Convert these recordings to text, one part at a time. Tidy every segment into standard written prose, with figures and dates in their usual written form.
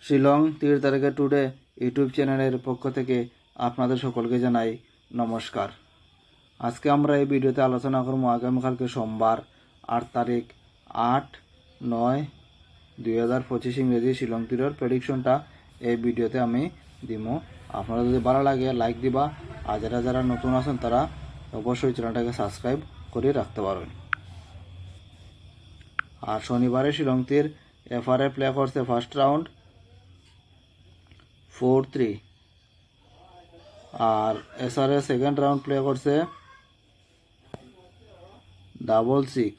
শিলং ৩০ তারিখে today YouTube চ্যানেলের পক্ষ থেকে আপনাদের সকলকে জানাই নমস্কার। আজকে আমরা এই ভিডিওতে আলোচনা করব আগামীকালকে সোমবার ৮ তারিখ ৮/৯/২০২৫ ইংরেজি শিলং ট্যুরের প্রেডিকশনটা এই ভিডিওতে আমি দিব। আপনারা যদি ভালো লাগে লাইক দিবা, আর যারা যারা নতুন আছেন তারা অবশ্যই চ্যানেলটাকে সাবস্ক্রাইব করে রাখতে পারবেন। আর শনিবারে শিলং তীর এফআরএ প্লে করছে ফার্স্ট রাউন্ড 4-3, আর এসআরএ সেকেন্ড রাউন্ড প্লে করছে 6-6।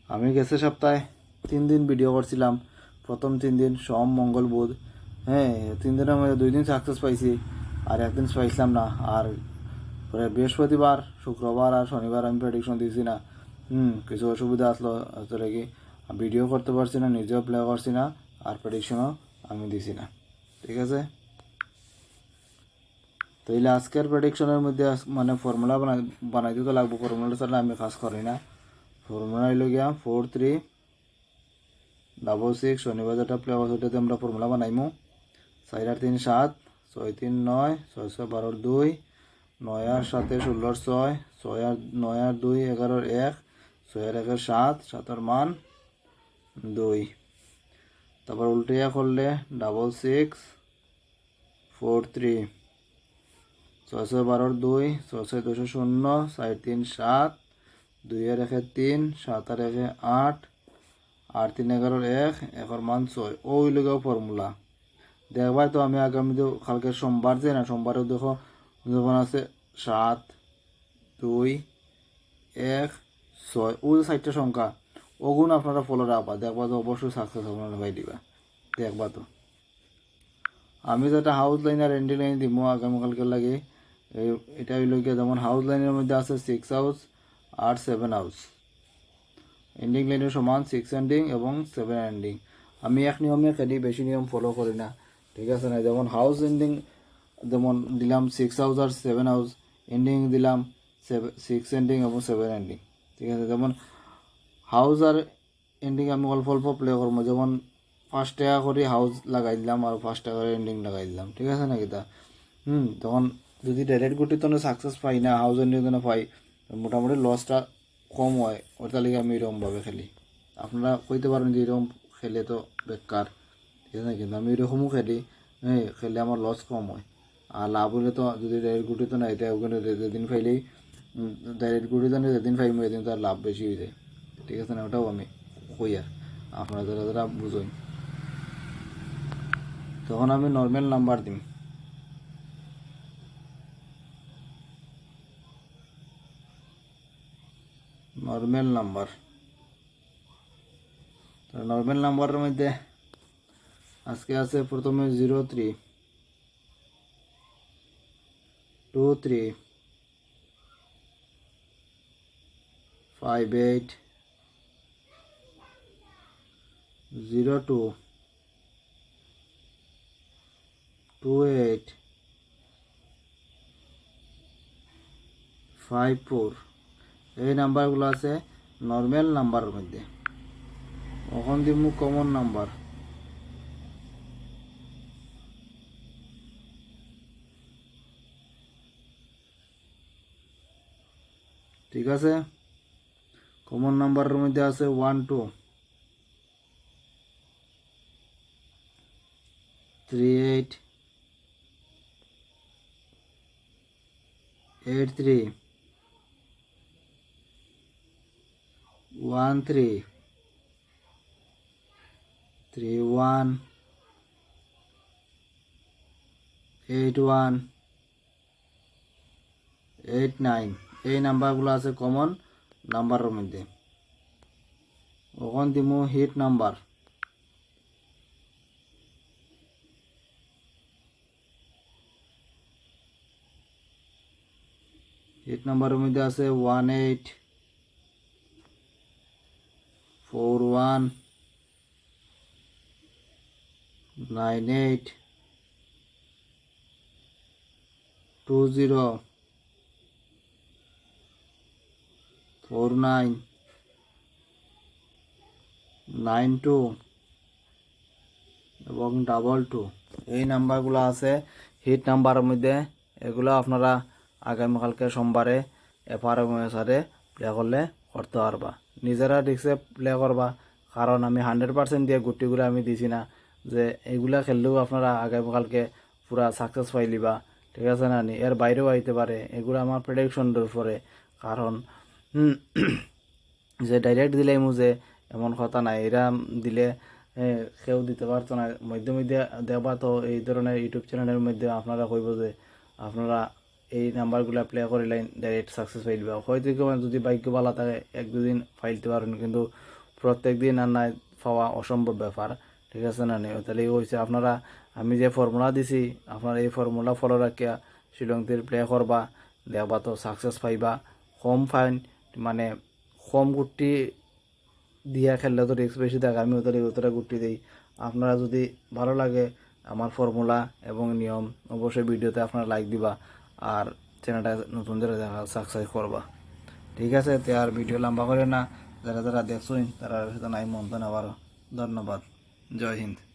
আমি গেছে সপ্তাহে 3 দিন ভিডিও করছিলাম। প্রথম 3 দিন সোম মঙ্গল বুধ, 3 দিনের মধ্যে 2 দিন সাকসেস পাইছি আর একদিন পাইছিলাম না। আর পরে বৃহস্পতিবার শুক্রবার আর শনিবার আমি প্রেডিকশন দিয়েছি না। কিছু অসুবিধা আসলো, আসলে কি ভিডিও করতে পারছি না, নিজেও প্লে করছি না, আর প্রেডিকশনও আমি দিছি না। ঠিক আছে, তাইলে আজকের প্রেডিকশনের মধ্যে মানে ফর্মুলা বানাইতে তো লাগবো। ফর্মুলা ছাড়া আমি কাজ করি না। ফর্মুলা হইল গিয়া 4-3-6-6। শনিবার যেটা প্লে হবে ওটাতে আমরা ফর্মুলা বানাইমু 4-3-7, 6-3-9, 6-6-12-2, 9-7-16-6, 6-9-2, 11-1, 6-1-7, 7 মান 2। তারপর উল্টিয়া করলে 6-6-4-3, 6-12-2, 6-2-0, 4-3-7, 2-1-3, 7-1-8, 8-3-11-1, 1 মান 6। ওই লোক ফর্মুলা দেখবাই তো। আমি আগামী কালকে সোমবার যে না, সোমবারেও দেখো যখন আছে 7-2-1-6, ওই 4টা সংখ্যা ওগুন আপনারা ফলো রাখবা, দেখবা তো অবশ্যই সাকসেস আপনারা পাই দিবা। দেখবা তো আমি যেটা হাউস লাইন আর এন্ডি লাইন দিব আগামীকালকে লাগে, এটা হইল গিয়ে যেমন হাউস লাইনের মধ্যে আছে 6 হাউস আর 7 হাউস। এন্ডিং লাইনের সমান 6 এন্ডিং এবং 7 এন্ডিং। আমি এক নিয়মে খেলি, বেশি নিয়ম ফলো করি না। ঠিক আছে না, যেমন হাউস এন্ডিং যেমন দিলাম 6 হাউস আর 7 হাউস, এন্ডিং দিলাম 6 এন্ডিং এবং 7 এন্ডিং। ঠিক আছে, যেমন হাউস আর এন্ডিং আমি অল্প অল্প প্লে করবো। যেমন 5 টাকা করে হাউস লাগাই দিলাম আর 5 টাকা করে এন্ডিং লাগাই দিলাম। ঠিক আছে নাকি তা? তখন যদি ডাইরেক্ট গুটি তো সাকসেস পাই না, হাউস এন্ডিং তো পাই, মোটামুটি লসটা কম হয়। ওটার লিগে আমি এরকমভাবে খেলি। আপনারা কইতে পারেন যে এরকম খেলে তো বেকার, ঠিক আছে, কিন্তু আমি এরকমও খেলি। খেলে আমার লস কম হয় আর লাভ হলে তো যদি ডাইরেক্ট গুটি তো না, এটা ওখানে যেদিন ফাইলেই ডাইরেক্ট গুটি তো যেদিন ফাইমো এদিন তার লাভ বেশি হয়ে যায়। ঠিক আছে না, ওটাও আমি কই। আর আপনারা যারা যারা বুঝুন, তখন আমি নর্মাল নাম্বার দিম। নর্মাল নাম্বার, নর্মাল নাম্বারের মধ্যে আজকে আছে প্রথমে 0-3, 2-3, 5-8, 0-2, 2-8, 5-4। এই নাম্বারগুলো আছে নর্মাল নাম্বারের মধ্যে। এখন দিব কমন নাম্বার। ঠিক আছে, কমন নাম্বারের মধ্যে আছে 1-2, 3-8, 8-3, 1-3, 3-1, 8-1, 8-9। এই নাম্বারগুলো আছে কমন নাম্বারের মধ্যে। ওখান দিব হিট নাম্বার। হিট নাম্বারের মধ্যে আছে 1-8, 4-1, 9-8, 2-0, 4-9, 9-2, এবং 22 এই নাম্বারগুলো আছে হিট নাম্বারের মধ্যে। এগুলো আপনারা আগামীকালকে সোমবারে এফআরএমএসআরে প্লে করলে করতে পারবা, নিজেরা রিক্সে প্লে করবা। কারণ আমি 100% দিয়ে গুটিগুলো আমি দিছি না, যে এইগুলা খেললেও আপনারা আগামীকালকে পুরা সাকসেস পাইলিবা, ঠিক আছে না নি? এর বাইরেও আইতে পারে, এগুলো আমার প্রেডিকশনের উপরে। কারণ যে ডাইরেক্ট দিলে যে এমন কথা নাই, এরা দিলে কেউ দিতে পারতো না। মধ্যে মধ্যে দেখবা তো এই ধরনের ইউটিউব চ্যানেলের মধ্যে আপনারা কইব যে আপনারা এই নাম্বারগুলো প্লে করিলেন ডাইরেক্ট সাকসেস পাইলবা। হয়তো কেউ যদি ভাগ্য ভালো থাকে এক দুদিন ফাইলতে পারেন, কিন্তু প্রত্যেক দিন আর নাই পাওয়া অসম্ভব ব্যাপার, ঠিক আছে না নি? তাহলে হয়েছে আপনারা, আমি যে ফর্মুলা দিছি আপনারা এই ফর্মুলা ফলো রাখিয়া শিলংতির প্লে করবা, দেখবা তো সাকসেস পাইবা। কম ফাইন মানে কম গুটি দিয়া খেললে তো রিস্ক বেশি থাকে, আমি অতটা গুটি দিই। আপনারা যদি ভালো লাগে আমার ফর্মুলা এবং নিয়ম, অবশ্যই ভিডিওতে আপনারা লাইক দিবা আর চ্যানেলটা নতুন যারা দেখা সাবস্ক্রাইব করবা, ঠিক আছে? তে আর ভিডিও লম্বা করে না, যারা যারা দেখছেন তারা সাথে নাই মন্তন আবারও ধন্যবাদ। জয় হিন্দ।